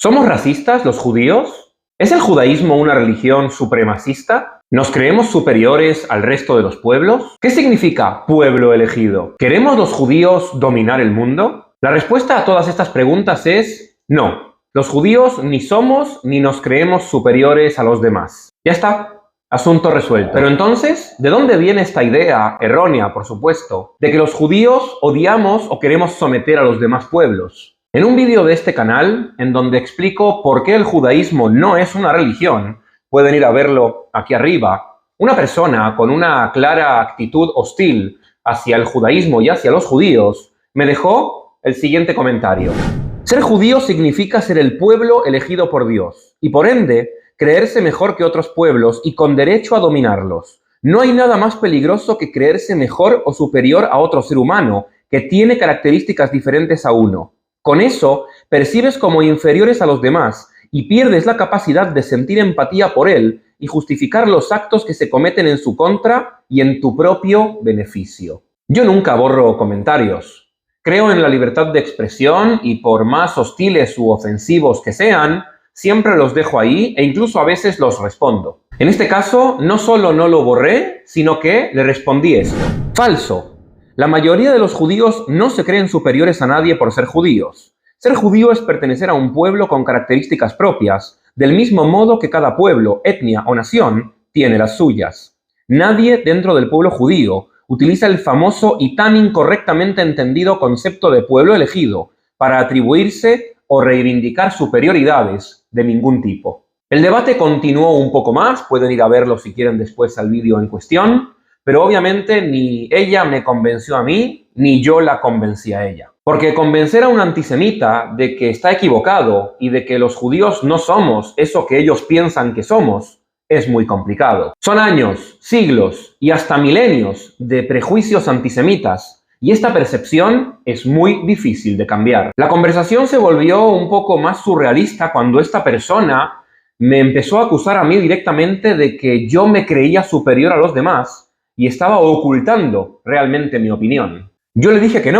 ¿Somos racistas los judíos? ¿Es el judaísmo una religión supremacista? ¿Nos creemos superiores al resto de los pueblos? ¿Qué significa pueblo elegido? ¿Queremos los judíos dominar el mundo? La respuesta a todas estas preguntas es no. Los judíos ni somos ni nos creemos superiores a los demás. Ya está. Asunto resuelto. Pero entonces, ¿de dónde viene esta idea, errónea por supuesto, de que los judíos odiamos o queremos someter a los demás pueblos? En un vídeo de este canal, en donde explico por qué el judaísmo no es una religión, pueden ir a verlo aquí arriba, una persona con una clara actitud hostil hacia el judaísmo y hacia los judíos, me dejó el siguiente comentario. Ser judío significa ser el pueblo elegido por Dios, y por ende, creerse mejor que otros pueblos y con derecho a dominarlos. No hay nada más peligroso que creerse mejor o superior a otro ser humano, que tiene características diferentes a uno. Con eso, percibes como inferiores a los demás y pierdes la capacidad de sentir empatía por él y justificar los actos que se cometen en su contra y en tu propio beneficio. Yo nunca borro comentarios. Creo en la libertad de expresión y por más hostiles u ofensivos que sean, siempre los dejo ahí e incluso a veces los respondo. En este caso, no solo no lo borré, sino que le respondí esto. Falso. La mayoría de los judíos no se creen superiores a nadie por ser judíos. Ser judío es pertenecer a un pueblo con características propias, del mismo modo que cada pueblo, etnia o nación tiene las suyas. Nadie dentro del pueblo judío utiliza el famoso y tan incorrectamente entendido concepto de pueblo elegido para atribuirse o reivindicar superioridades de ningún tipo. El debate continuó un poco más, pueden ir a verlo si quieren después al vídeo en cuestión, pero obviamente ni ella me convenció a mí, ni yo la convencí a ella. Porque convencer a un antisemita de que está equivocado y de que los judíos no somos eso que ellos piensan que somos, es muy complicado. Son años, siglos y hasta milenios de prejuicios antisemitas, y esta percepción es muy difícil de cambiar. La conversación se volvió un poco más surrealista cuando esta persona me empezó a acusar a mí directamente de que yo me creía superior a los demás y estaba ocultando realmente mi opinión. Yo le dije que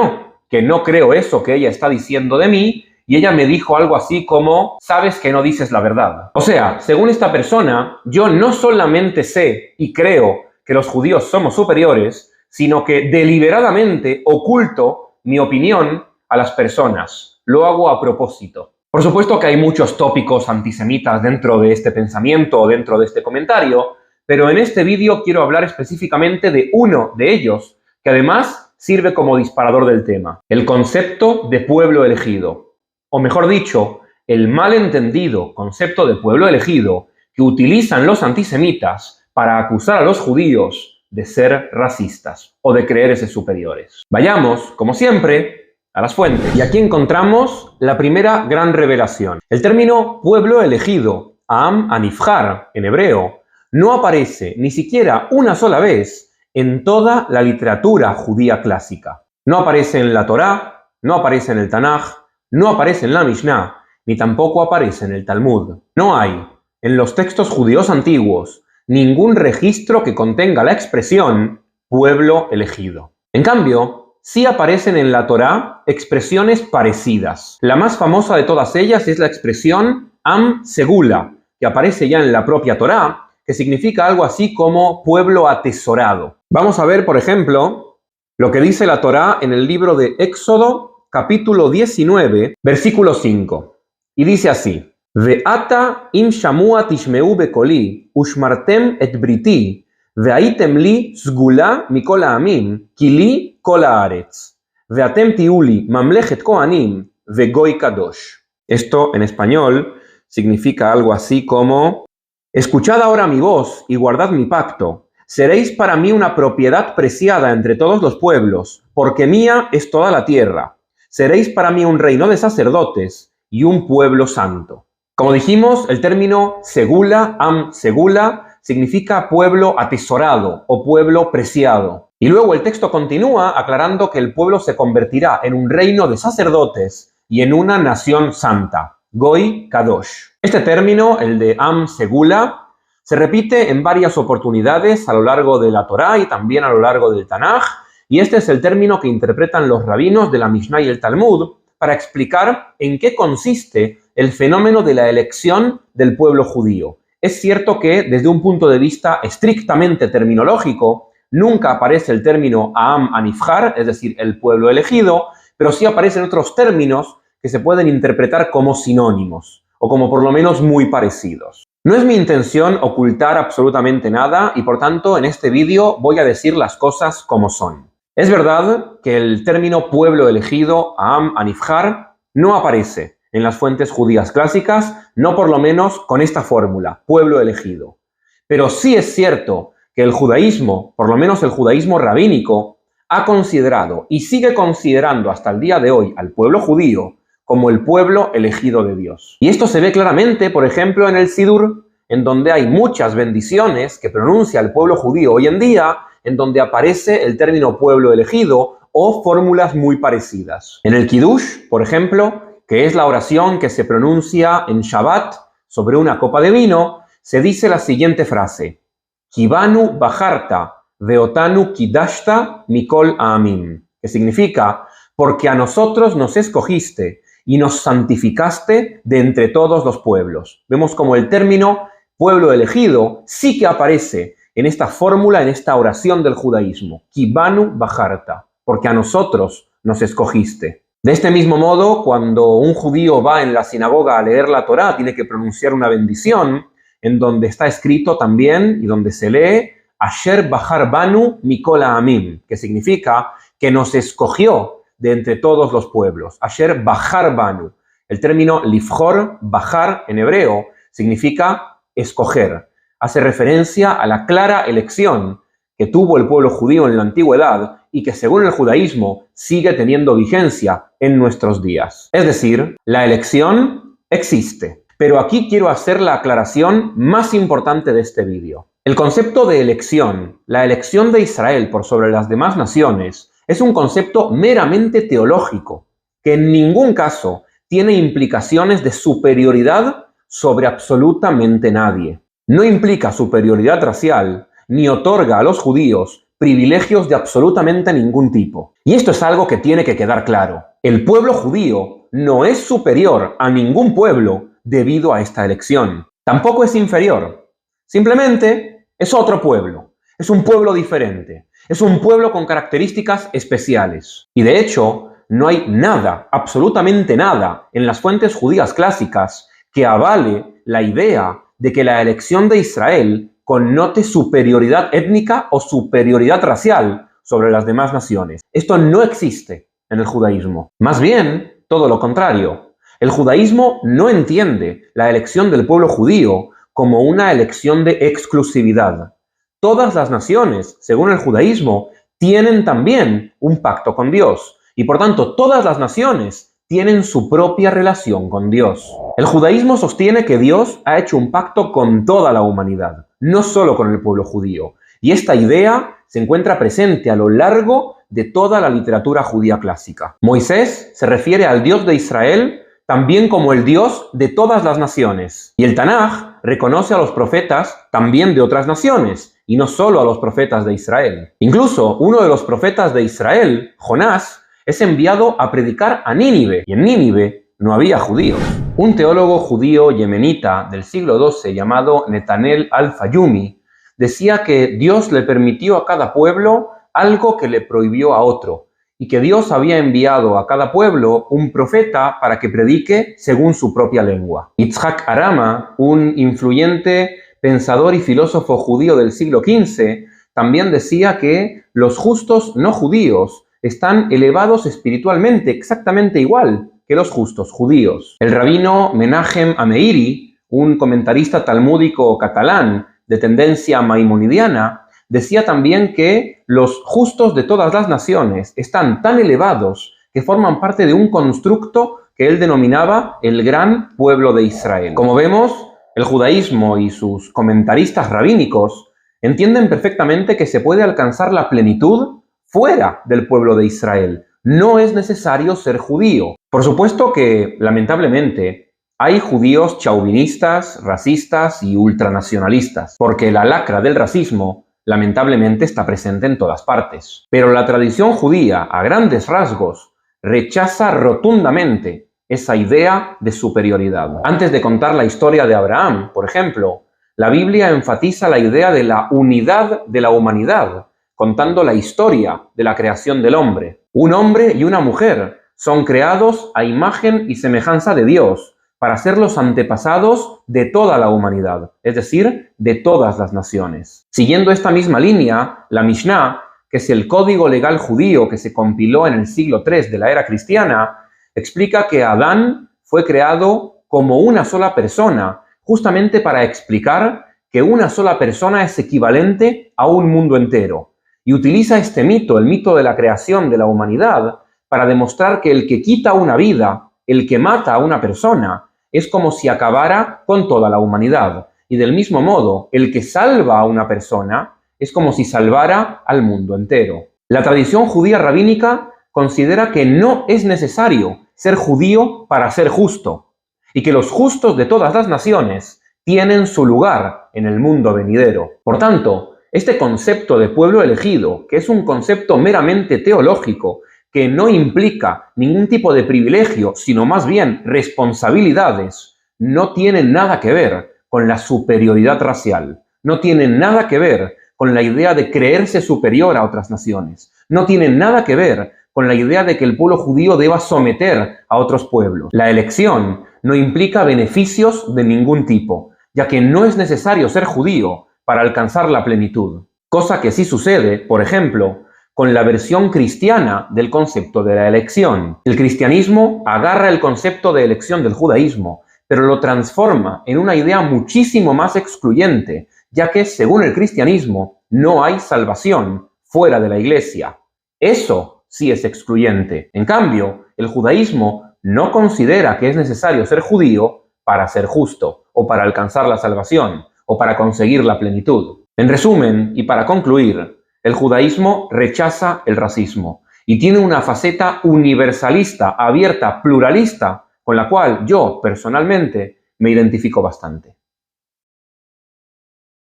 no creo eso que ella está diciendo de mí, y ella me dijo algo así como, sabes que no dices la verdad. O sea, según esta persona, yo no solamente sé y creo que los judíos somos superiores, sino que deliberadamente oculto mi opinión a las personas. Lo hago a propósito. Por supuesto que hay muchos tópicos antisemitas dentro de este pensamiento o dentro de este comentario, pero en este vídeo quiero hablar específicamente de uno de ellos, que además sirve como disparador del tema. El concepto de pueblo elegido. O mejor dicho, el malentendido concepto de pueblo elegido que utilizan los antisemitas para acusar a los judíos de ser racistas o de creerse superiores. Vayamos, como siempre, a las fuentes. Y aquí encontramos la primera gran revelación. El término pueblo elegido, Am Anifjar en hebreo, no aparece ni siquiera una sola vez en toda la literatura judía clásica. No aparece en la Torá, no aparece en el Tanaj, no aparece en la Mishnah, ni tampoco aparece en el Talmud. No hay, en los textos judíos antiguos, ningún registro que contenga la expresión pueblo elegido. En cambio, sí aparecen en la Torá expresiones parecidas. La más famosa de todas ellas es la expresión Am Segula, que aparece ya en la propia Torá, que significa algo así como pueblo atesorado. Vamos a ver, por ejemplo, lo que dice la Torá en el libro de Éxodo, capítulo 19, versículo 5. Y dice así, Ve'ata im shamua tishmeu bekoli, ushmartem et briti, ve'aitem li sgula mikol ha'amim, ki li kol haaretz, ve'atem tiuli mamlechet kohanim, ve'goy kadosh. Esto, en español, significa algo así como, escuchad ahora mi voz y guardad mi pacto. Seréis para mí una propiedad preciada entre todos los pueblos, porque mía es toda la tierra. Seréis para mí un reino de sacerdotes y un pueblo santo. Como dijimos, el término segula, am segula, significa pueblo atesorado o pueblo preciado. Y luego el texto continúa aclarando que el pueblo se convertirá en un reino de sacerdotes y en una nación santa. Goy Kadosh. Este término, el de Am Segula, se repite en varias oportunidades a lo largo de la Torá y también a lo largo del Tanaj, y este es el término que interpretan los rabinos de la Mishnah y el Talmud para explicar en qué consiste el fenómeno de la elección del pueblo judío. Es cierto que desde un punto de vista estrictamente terminológico, nunca aparece el término Am Anifjar, es decir, el pueblo elegido, pero sí aparecen otros términos que se pueden interpretar como sinónimos, o como por lo menos muy parecidos. No es mi intención ocultar absolutamente nada y por tanto en este vídeo voy a decir las cosas como son. Es verdad que el término pueblo elegido, Am Anifjar, no aparece en las fuentes judías clásicas, no por lo menos con esta fórmula, pueblo elegido. Pero sí es cierto que el judaísmo, por lo menos el judaísmo rabínico, ha considerado y sigue considerando hasta el día de hoy al pueblo judío como el pueblo elegido de Dios. Y esto se ve claramente, por ejemplo, en el Sidur, en donde hay muchas bendiciones que pronuncia el pueblo judío hoy en día, en donde aparece el término pueblo elegido o fórmulas muy parecidas. En el Kiddush, por ejemplo, que es la oración que se pronuncia en Shabbat sobre una copa de vino, se dice la siguiente frase: Kibanu bajarta veotanu kidashta mikol amim, que significa, porque a nosotros nos escogiste y nos santificaste de entre todos los pueblos. Vemos como el término pueblo elegido sí que aparece en esta fórmula, en esta oración del judaísmo. Kibanu bajarta, porque a nosotros nos escogiste. De este mismo modo, cuando un judío va en la sinagoga a leer la Torá, tiene que pronunciar una bendición, en donde está escrito también y donde se lee Asher Bahar Banu Mikol Amim, que significa que nos escogió de entre todos los pueblos. Asher Bahar Banu. El término Lifjor, Bahar en hebreo, significa escoger. Hace referencia a la clara elección que tuvo el pueblo judío en la antigüedad y que según el judaísmo sigue teniendo vigencia en nuestros días. Es decir, la elección existe. Pero aquí quiero hacer la aclaración más importante de este vídeo. El concepto de elección, la elección de Israel por sobre las demás naciones, es un concepto meramente teológico, que en ningún caso tiene implicaciones de superioridad sobre absolutamente nadie. No implica superioridad racial, ni otorga a los judíos privilegios de absolutamente ningún tipo. Y esto es algo que tiene que quedar claro. El pueblo judío no es superior a ningún pueblo debido a esta elección. Tampoco es inferior. Simplemente es otro pueblo. Es un pueblo diferente. Es un pueblo con características especiales. Y de hecho, no hay nada, absolutamente nada, en las fuentes judías clásicas que avale la idea de que la elección de Israel connote superioridad étnica o superioridad racial sobre las demás naciones. Esto no existe en el judaísmo. Más bien, todo lo contrario. El judaísmo no entiende la elección del pueblo judío como una elección de exclusividad. Todas las naciones, según el judaísmo, tienen también un pacto con Dios y por tanto todas las naciones tienen su propia relación con Dios. El judaísmo sostiene que Dios ha hecho un pacto con toda la humanidad, no solo con el pueblo judío. Y esta idea se encuentra presente a lo largo de toda la literatura judía clásica. Moisés se refiere al Dios de Israel también como el Dios de todas las naciones. Y el Tanaj reconoce a los profetas también de otras naciones, y no solo a los profetas de Israel. Incluso uno de los profetas de Israel, Jonás, es enviado a predicar a Nínive, y en Nínive no había judíos. Un teólogo judío yemenita del siglo XII llamado Netanel al-Fayumi decía que Dios le permitió a cada pueblo algo que le prohibió a otro, y que Dios había enviado a cada pueblo un profeta para que predique según su propia lengua. Yitzhak Arama, un influyente pensador y filósofo judío del siglo XV, también decía que los justos no judíos están elevados espiritualmente exactamente igual que los justos judíos. El rabino Menachem Ameiri, un comentarista talmúdico catalán de tendencia maimonidiana, decía también que los justos de todas las naciones están tan elevados que forman parte de un constructo que él denominaba el gran pueblo de Israel. Como vemos, el judaísmo y sus comentaristas rabínicos entienden perfectamente que se puede alcanzar la plenitud fuera del pueblo de Israel. No es necesario ser judío. Por supuesto que, lamentablemente, hay judíos chauvinistas, racistas y ultranacionalistas, porque la lacra del racismo lamentablemente está presente en todas partes. Pero la tradición judía, a grandes rasgos, rechaza rotundamente esa idea de superioridad. Antes de contar la historia de Abraham, por ejemplo, la Biblia enfatiza la idea de la unidad de la humanidad, contando la historia de la creación del hombre. Un hombre y una mujer son creados a imagen y semejanza de Dios para ser los antepasados de toda la humanidad, es decir, de todas las naciones. Siguiendo esta misma línea, la Mishnah, que es el código legal judío que se compiló en el siglo III de la era cristiana, explica que Adán fue creado como una sola persona, justamente para explicar que una sola persona es equivalente a un mundo entero. Y utiliza este mito, el mito de la creación de la humanidad, para demostrar que el que quita una vida, el que mata a una persona, es como si acabara con toda la humanidad. Y del mismo modo, el que salva a una persona es como si salvara al mundo entero. La tradición judía rabínica considera que no es necesario ser judío para ser justo, y que los justos de todas las naciones tienen su lugar en el mundo venidero. Por tanto, este concepto de pueblo elegido, que es un concepto meramente teológico, que no implica ningún tipo de privilegio, sino más bien responsabilidades, no tiene nada que ver con la superioridad racial, no tiene nada que ver con la idea de creerse superior a otras naciones, no tiene nada que ver con la idea de que el pueblo judío deba someter a otros pueblos. La elección no implica beneficios de ningún tipo, ya que no es necesario ser judío para alcanzar la plenitud. Cosa que sí sucede, por ejemplo, con la versión cristiana del concepto de la elección. El cristianismo agarra el concepto de elección del judaísmo, pero lo transforma en una idea muchísimo más excluyente, ya que, según el cristianismo, no hay salvación fuera de la iglesia. Eso sí es excluyente. En cambio, el judaísmo no considera que es necesario ser judío para ser justo, o para alcanzar la salvación, o para conseguir la plenitud. En resumen, y para concluir, el judaísmo rechaza el racismo y tiene una faceta universalista, abierta, pluralista, con la cual yo, personalmente, me identifico bastante.